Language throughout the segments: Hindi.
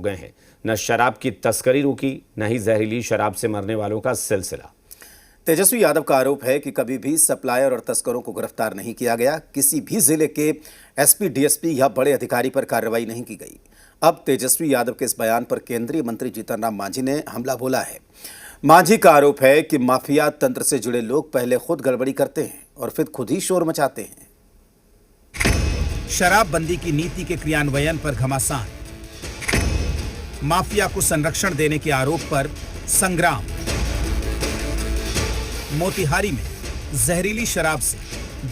गए हैं। न शराब की तस्करी रुकी, न ही जहरीली शराब से मरने वालों का सिलसिला। तेजस्वी यादव का आरोप है कि कभी भी सप्लायर और तस्करों को गिरफ्तार नहीं किया गया। किसी भी जिले के एसपी, डीएसपी या बड़े अधिकारी पर कार्रवाई नहीं की गई। अब तेजस्वी यादव के इस बयान पर केंद्रीय मंत्री जीतन राम मांझी ने हमला बोला है। मांझी का आरोप है कि माफिया तंत्र से जुड़े लोग पहले खुद गड़बड़ी करते हैं और फिर खुद ही शोर मचाते हैं। शराबबंदी की नीति के क्रियान्वयन पर घमासान, माफिया को संरक्षण देने के आरोप पर संग्राम। मोतिहारी में जहरीली शराब से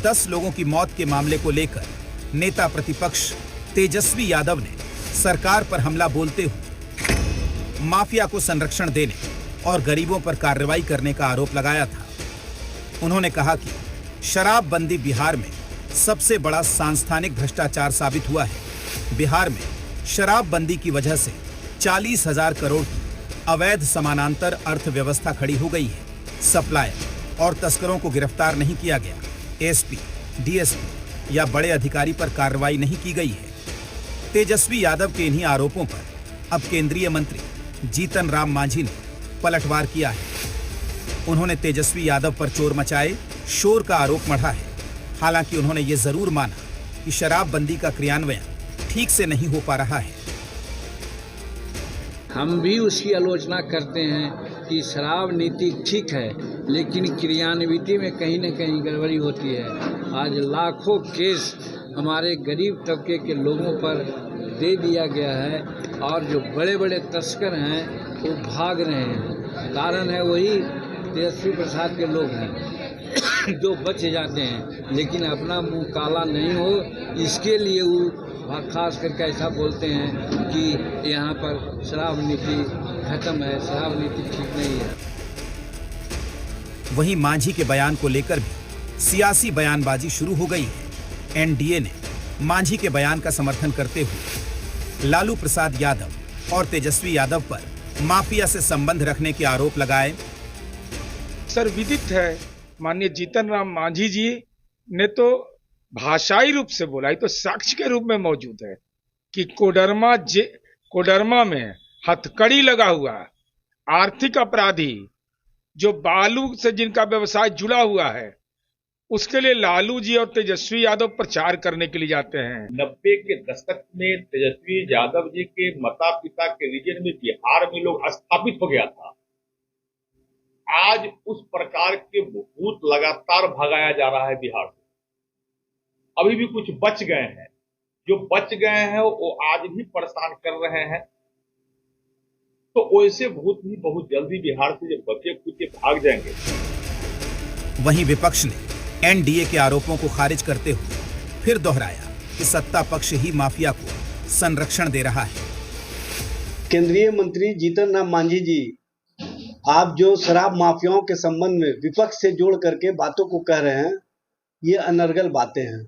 10 लोगों की मौत के मामले को लेकर नेता प्रतिपक्ष तेजस्वी यादव ने सरकार पर हमला बोलते हुए माफिया को संरक्षण देने और गरीबों पर कार्रवाई करने का आरोप लगाया था। उन्होंने कहा कि शराबबंदी बिहार में सबसे बड़ा सांस्थानिक भ्रष्टाचार साबित हुआ है। बिहार में शराबबंदी की वजह से 40,000 करोड़ की अवैध समानांतर अर्थव्यवस्था खड़ी हो गई है। सप्लायर और तस्करों को गिरफ्तार नहीं किया गया। एसपी, डीएसपी या बड़े अधिकारी पर कार्रवाई नहीं की गई है। तेजस्वी यादव के इन्हीं आरोपों पर अब केंद्रीय मंत्री जीतन राम मांझी ने पलटवार किया है। उन्होंने तेजस्वी यादव पर चोर मचाए शोर का आरोप मढ़ा है। हालांकि उन्होंने ये जरूर माना कि शराबबंदी का क्रियान्वयन ठीक से नहीं हो पा रहा है। हम भी उसकी आलोचना करते हैं कि शराब नीति ठीक है, लेकिन क्रियान्विति में कहीं न कहीं गड़बड़ी होती है। आज लाखों केस हमारे गरीब तबके के लोगों पर दे दिया गया है और जो बड़े बड़े तस्कर हैं वो भाग रहे हैं। कारण है वही तेजस्वी प्रसाद के लोग हैं जो बच जाते हैं, लेकिन अपना मुंह काला नहीं हो इसके लिए वो खास करके ऐसा बोलते हैं कि यहाँ पर शराब नीति खत्म है, शराब नीति ठीक नहीं है। वहीं मांझी के बयान को लेकर भी सियासी बयानबाजी शुरू हो गई है। एनडीए ने मांझी के बयान का समर्थन करते हुए लालू प्रसाद यादव और तेजस्वी यादव पर माफिया से संबंध रखने के आरोप लगाए। सर, विदित है माननीय जीतन राम मांझी जी ने तो भाषाई रूप से बोला, तो साक्ष्य के रूप में मौजूद है कि कोडरमा में हथकड़ी लगा हुआ आर्थिक अपराधी जो बालू से जिनका व्यवसाय जुड़ा हुआ है, उसके लिए लालू जी और तेजस्वी यादव प्रचार करने के लिए जाते हैं। 90 के दशक में तेजस्वी यादव जी के माता पिता के रीजन में बिहार में लोग स्थापित हो गया था। आज उस प्रकार के भूत लगातार भगाया जा रहा है बिहार से। अभी भी कुछ बच गए हैं, जो बच गए हैं वो आज भी परेशान कर रहे हैं। तो वैसे भूत भी बहुत जल्दी बिहार से जब बचे खुद भाग जाएंगे। वहीं विपक्ष ने एनडीए के आरोपों को खारिज करते हुए फिर दोहराया कि सत्ता पक्ष ही माफिया को संरक्षण दे रहा है। केंद्रीय मंत्री जीतन राम मांझी जी, आप जो शराब माफियाओं के संबंध में विपक्ष से जोड़ करके बातों को कह रहे हैं, ये अनर्गल बातें हैं।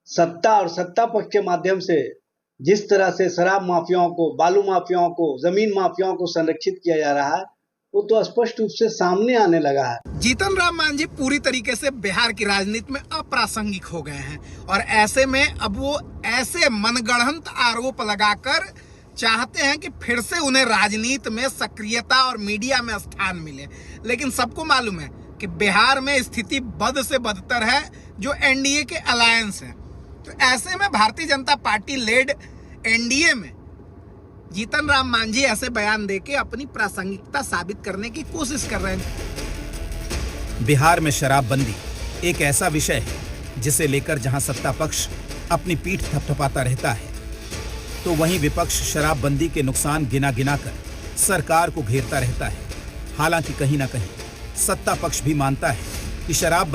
सत्ता और सत्ता पक्ष के माध्यम से जिस तरह से शराब माफियाओं को, बालू माफियाओं को, जमीन माफियाओं को संरक्षित किया जा रहा है, वो तो स्पष्ट रूप से सामने आने लगा है। जीतन राम मांझी पूरी तरीके से बिहार की राजनीति में अप्रासंगिक हो गए हैं और ऐसे में अब वो ऐसे मनगढ़ंत आरोप लगाकर चाहते हैं कि फिर से उन्हें राजनीति में सक्रियता और मीडिया में स्थान मिले। लेकिन सबको मालूम है कि बिहार में स्थिति बद से बदतर है जो एनडीए के अलायंस है। तो ऐसे में Bharatiya Janata party lead NDA में जीतन राम मांझी ऐसे बयान देके अपनी प्रासंगिकता साबित करने की कोशिश कर रहे हैं। बिहार में शराबबंदी एक ऐसा विषय है जिसे लेकर जहां सत्ता पक्ष अपनी पीठ थपथपाता रहता है, तो वहीं विपक्ष शराबबंदी के नुकसान गिना गिना कर सरकार को घेरता रहता है। हालांकि कहीं ना कहीं सत्ता पक्ष भी मानता है कि शराब